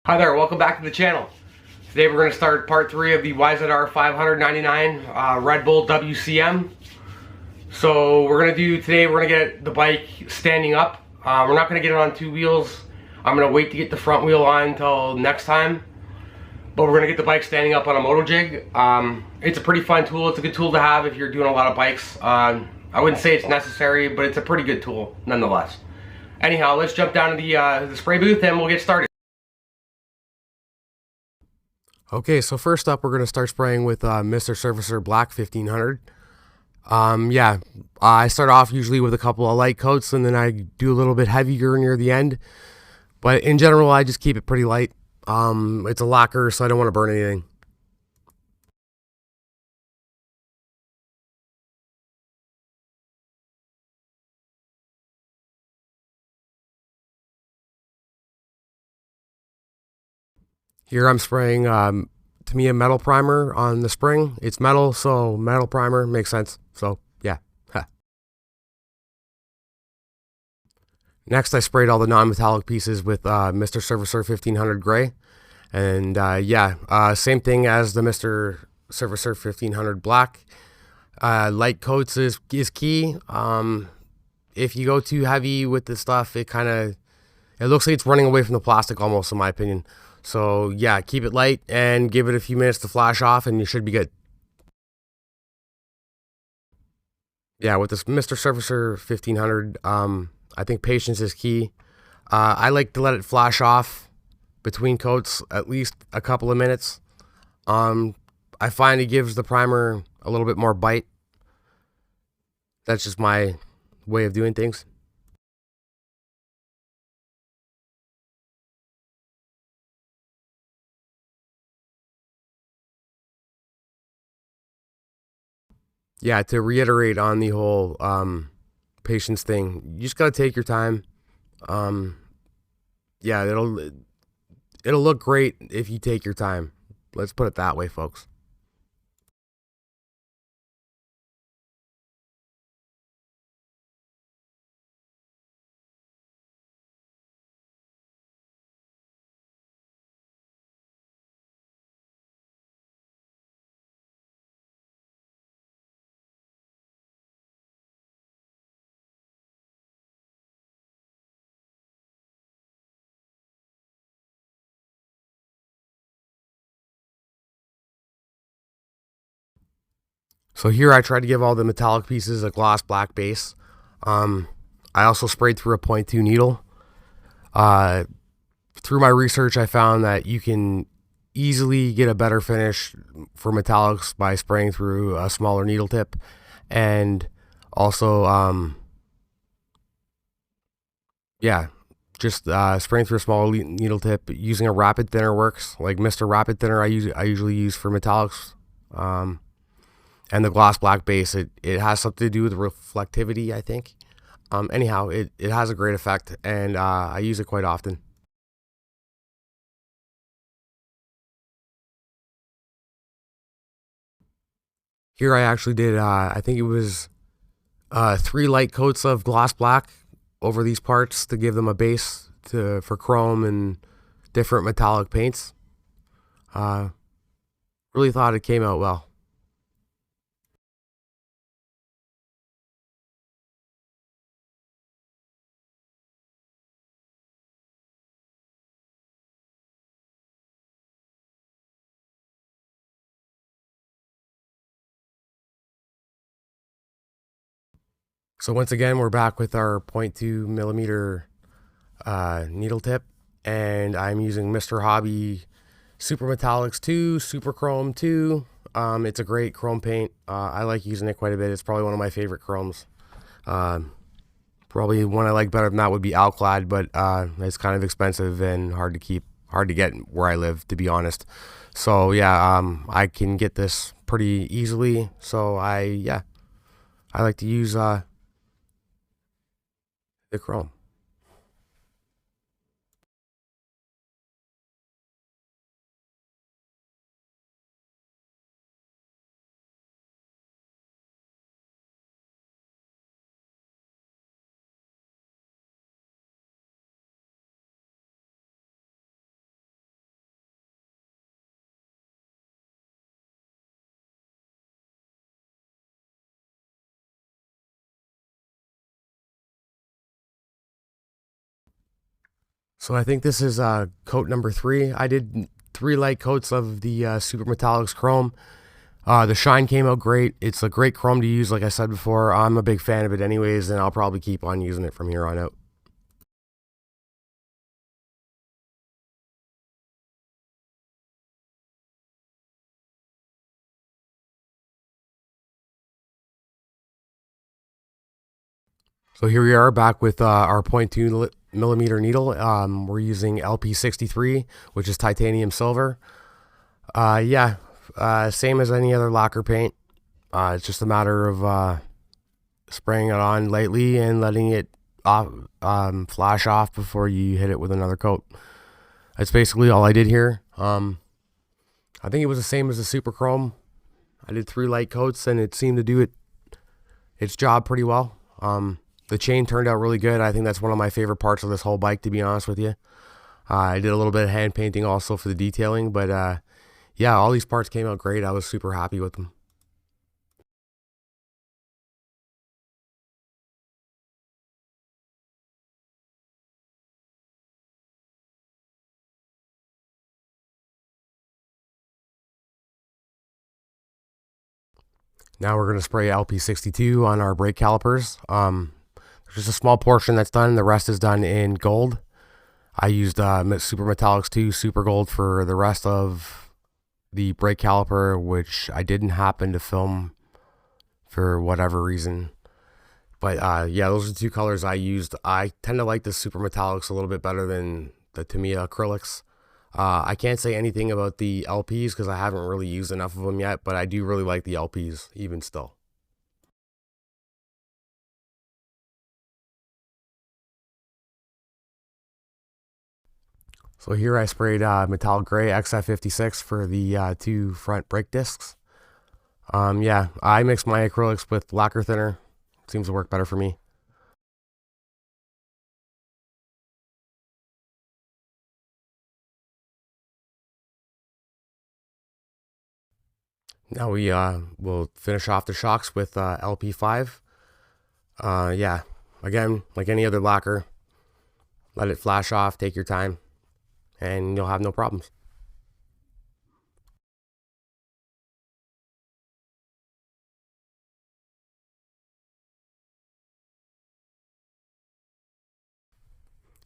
Hi there, welcome back to the channel. Today we're going to start part 3 of the YZR500 Red Bull WCM. So we're going to get the bike standing up. We're not going to get it on two wheels. I'm going to wait to get the front wheel on until next time. But we're going to get the bike standing up on a moto jig. It's a pretty fun tool. It's a good tool to have if you're doing a lot of bikes. I wouldn't say it's necessary, but it's a pretty good tool nonetheless. Anyhow, let's jump down to the spray booth and we'll get started. Okay, so first up, we're going to start spraying with Mr. Surfacer Black 1500. I start off usually with a couple of light coats, and then I do a little bit heavier near the end. But in general, I just keep it pretty light. It's a lacquer, so I don't want to burn anything. Here I'm spraying Tamiya metal primer on the spring. It's metal, so metal primer makes sense. So, yeah. Next, I sprayed all the non-metallic pieces with Mr. Surfacer 1500 Gray. And same thing as the Mr. Surfacer 1500 Black. Light coats is key. If you go too heavy with the stuff, it looks like it's running away from the plastic almost, in my opinion. So yeah, keep it light and give it a few minutes to flash off and you should be good. Yeah, with this Mr. Surfacer 1500, I think patience is key. I like to let it flash off between coats at least a couple of minutes. I find it gives the primer a little bit more bite. That's just my way of doing things. Yeah, to reiterate on the whole patience thing, you just gotta take your time. Um, yeah, it'll look great if you take your time. Let's put it that way, folks. So here I tried to give all the metallic pieces a gloss black base. Um, I also sprayed through a .2 needle. Uh, through my research, I found that you can easily get a better finish for metallics by spraying through a smaller needle tip, and also, just spraying through a small needle tip. Using a rapid thinner works. Like Mr. Rapid Thinner, I usually use for metallics. And the gloss black base, it has something to do with reflectivity, I think. Anyhow, it has a great effect, and I use it quite often. Here I actually did, I think it was 3 light coats of gloss black over these parts to give them a base for chrome and different metallic paints. Really thought it came out well. So once again, we're back with our 0.2 millimeter needle tip, and I'm using Mr. Hobby Super Metallics 2, Super Chrome 2. It's a great chrome paint. I like using it quite a bit. It's probably one of my favorite chromes. Probably one I like better than that would be Alclad, but it's kind of expensive and hard to get where I live, to be honest. So yeah, I can get this pretty easily. So I like to use the chrome. So I think this is coat number 3. I did 3 light coats of the Super Metallics Chrome. The shine came out great. It's a great chrome to use, like I said before. I'm a big fan of it anyways, and I'll probably keep on using it from here on out. So here we are back with our 0.2 millimeter needle. We're using LP63, which is titanium silver. Same as any other lacquer paint. It's just a matter of spraying it on lightly and letting it flash off before you hit it with another coat. That's basically all I did here. I think it was the same as the Super Chrome. I did 3 light coats and it seemed to do its job pretty well. The chain turned out really good. I think that's one of my favorite parts of this whole bike, to be honest with you. I did a little bit of hand painting also for the detailing, but yeah, all these parts came out great. I was super happy with them. Now we're going to spray LP62 on our brake calipers. There's just a small portion that's done. The rest is done in gold. I used Super Metallics 2 Super Gold for the rest of the brake caliper, which I didn't happen to film for whatever reason. But yeah, those are the 2 colors I used. I tend to like the Super Metallics a little bit better than the Tamiya acrylics. I can't say anything about the LPs because I haven't really used enough of them yet, but I do really like the LPs even still. So here I sprayed metallic gray XF56 for the 2 front brake discs. Yeah, I mix my acrylics with lacquer thinner. Seems to work better for me. Now we will finish off the shocks with LP5. Yeah, again, like any other lacquer, let it flash off, take your time, and you'll have no problems.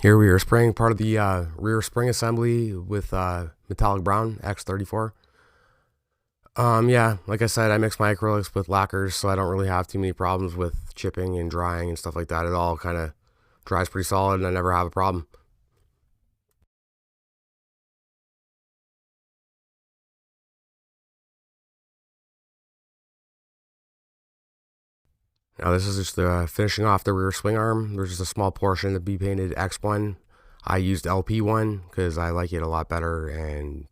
Here we are spraying part of the rear spring assembly with metallic brown X34. Yeah, like I said, I mix my acrylics with lacquers, so I don't really have too many problems with chipping and drying and stuff like that. It all kind of dries pretty solid, and I never have a problem. Now this is just finishing off the rear swing arm. There's just a small portion to be painted X1. I used LP1 because I like it a lot better, and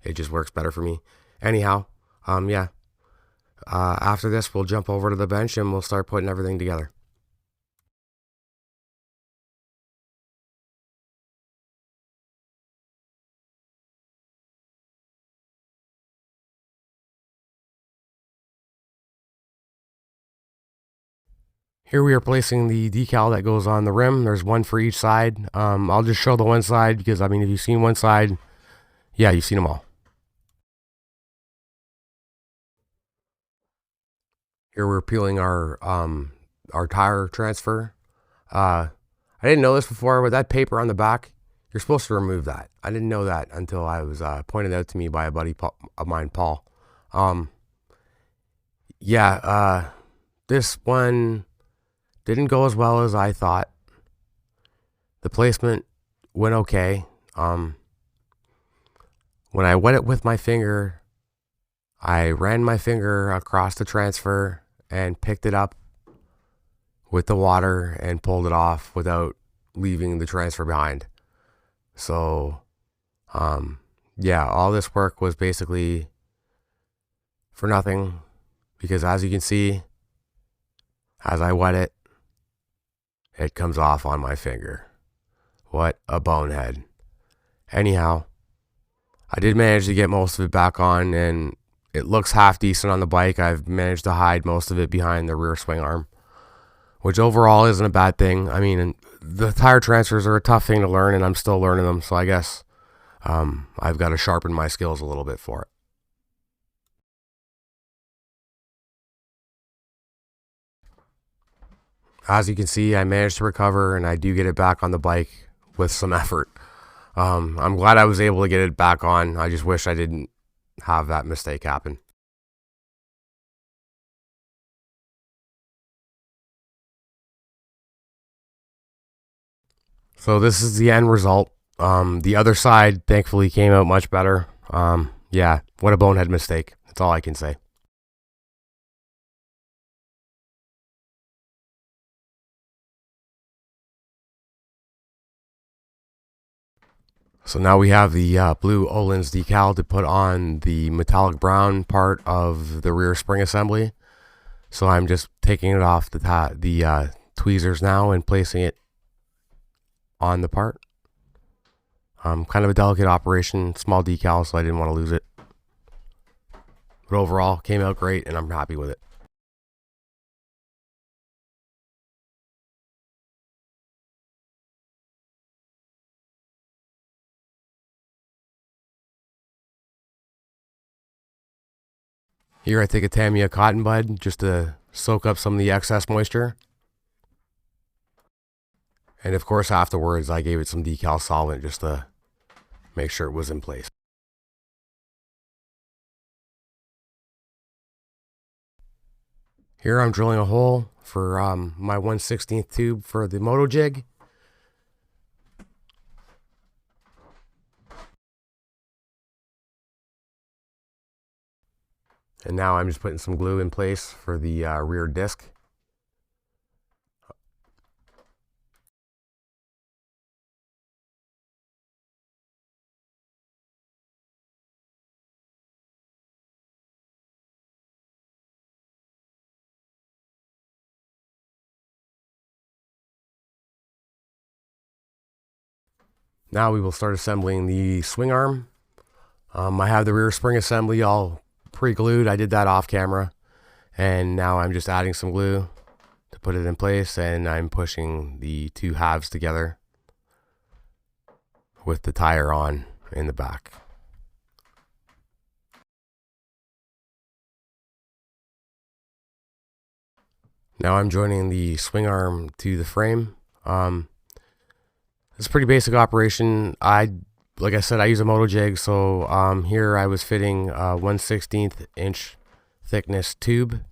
it just works better for me. Anyhow, yeah. After this, we'll jump over to the bench and we'll start putting everything together. Here we are placing the decal that goes on the rim. There's one for each side. I'll just show the one side because, I mean, if you've seen one side, yeah, you've seen them all. Here we're peeling our tire transfer. I didn't know this before, but that paper on the back, you're supposed to remove that. I didn't know that until I was pointed out to me by a buddy of mine, Paul. Yeah, this one didn't go as well as I thought. The placement went okay. When I wet it with my finger, I ran my finger across the transfer and picked it up with the water and pulled it off without leaving the transfer behind. So, yeah, all this work was basically for nothing because, as you can see, as I wet it, it comes off on my finger. What a bonehead. Anyhow, I did manage to get most of it back on, and it looks half decent on the bike. I've managed to hide most of it behind the rear swing arm, which overall isn't a bad thing. I mean, the tire transfers are a tough thing to learn, and I'm still learning them, so I guess I've got to sharpen my skills a little bit for it. As you can see, I managed to recover, and I do get it back on the bike with some effort. I'm glad I was able to get it back on. I just wish I didn't have that mistake happen. So this is the end result. The other side thankfully came out much better. Yeah, what a bonehead mistake. That's all I can say. So now we have the blue Öhlins decal to put on the metallic brown part of the rear spring assembly. So I'm just taking it off the tweezers now and placing it on the part. Kind of a delicate operation, small decal, so I didn't want to lose it. But overall, came out great, and I'm happy with it. Here I take a Tamiya cotton bud just to soak up some of the excess moisture. And of course afterwards I gave it some decal solvent just to make sure it was in place. Here I'm drilling a hole for my 1/16 tube for the moto jig. And now I'm just putting some glue in place for the rear disc. Now we will start assembling the swing arm. I have the rear spring assembly all pre-glued. I did that off camera. And now I'm just adding some glue to put it in place, and I'm pushing the two halves together with the tire on in the back. Now I'm joining the swing arm to the frame. It's a pretty basic operation. Like I said, I use a moto jig, so here I was fitting a 1/16 inch thickness tube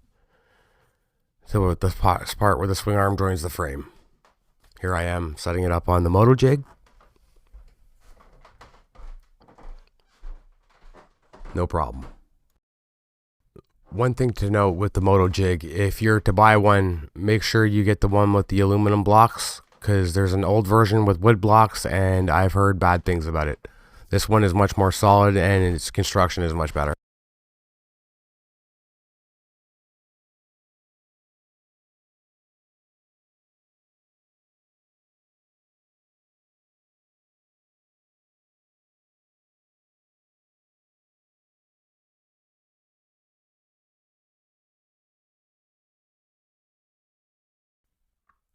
to the part where the swing arm joins the frame. Here I am setting it up on the moto jig. No problem. One thing to note with the moto jig, if you're to buy one, make sure you get the one with the aluminum blocks, because there's an old version with wood blocks and I've heard bad things about it. This one is much more solid and its construction is much better.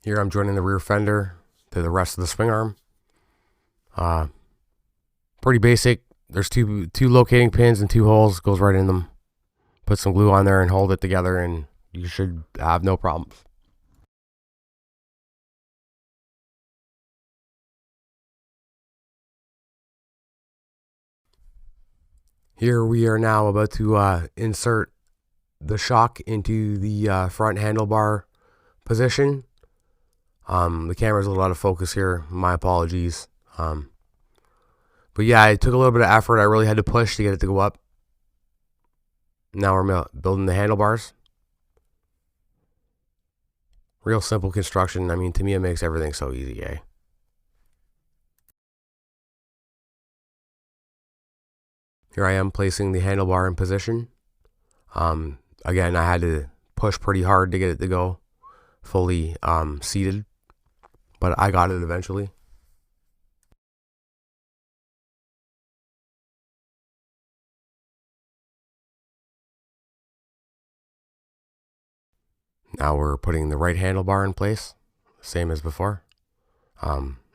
Here I'm joining the rear fender to the rest of the swing arm. Pretty basic. There's two locating pins and 2 holes, goes right in them. Put some glue on there and hold it together and you should have no problems. Here we are now about to insert the shock into the front handlebar position. The camera's a little out of focus here. My apologies. But yeah, it took a little bit of effort. I really had to push to get it to go up. Now we're building the handlebars. Real simple construction. I mean, Tamiya makes everything so easy, eh? Here I am placing the handlebar in position. Again, I had to push pretty hard to get it to go fully seated, but I got it eventually. Now we're putting the right handlebar in place, same as before.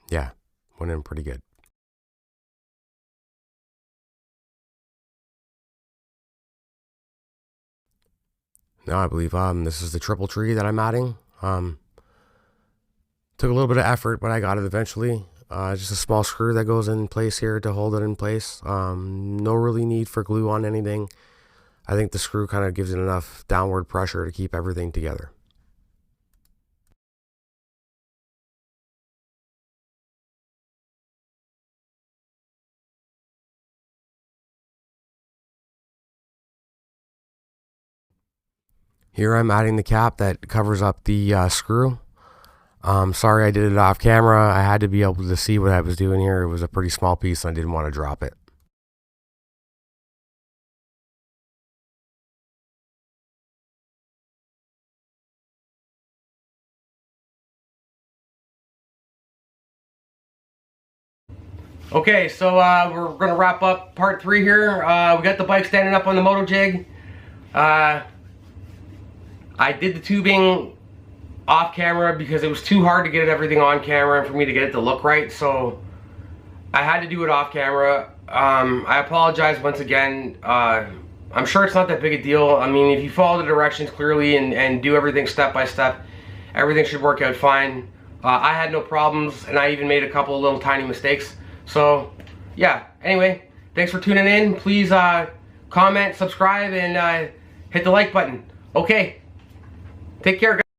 Yeah, went in pretty good. Now I believe this is the triple tree that I'm adding. Took a little bit of effort, but I got it eventually. Just a small screw that goes in place here to hold it in place. No really need for glue on anything. I think the screw kind of gives it enough downward pressure to keep everything together. Here I'm adding the cap that covers up the screw. Sorry I did it off camera. I had to be able to see what I was doing here. It was a pretty small piece and I didn't want to drop it. Okay, so we're gonna wrap up part 3 here. We got the bike standing up on the moto jig. I did the tubing off camera because it was too hard to get everything on camera and for me to get it to look right, so I had to do it off camera. I apologize once again. I'm sure it's not that big a deal. I mean, if you follow the directions clearly and do everything step by step, everything should work out fine. I had no problems, and I even made a couple of little tiny mistakes. So, yeah, anyway, thanks for tuning in. Please comment, subscribe, and hit the like button. Okay, take care, guys.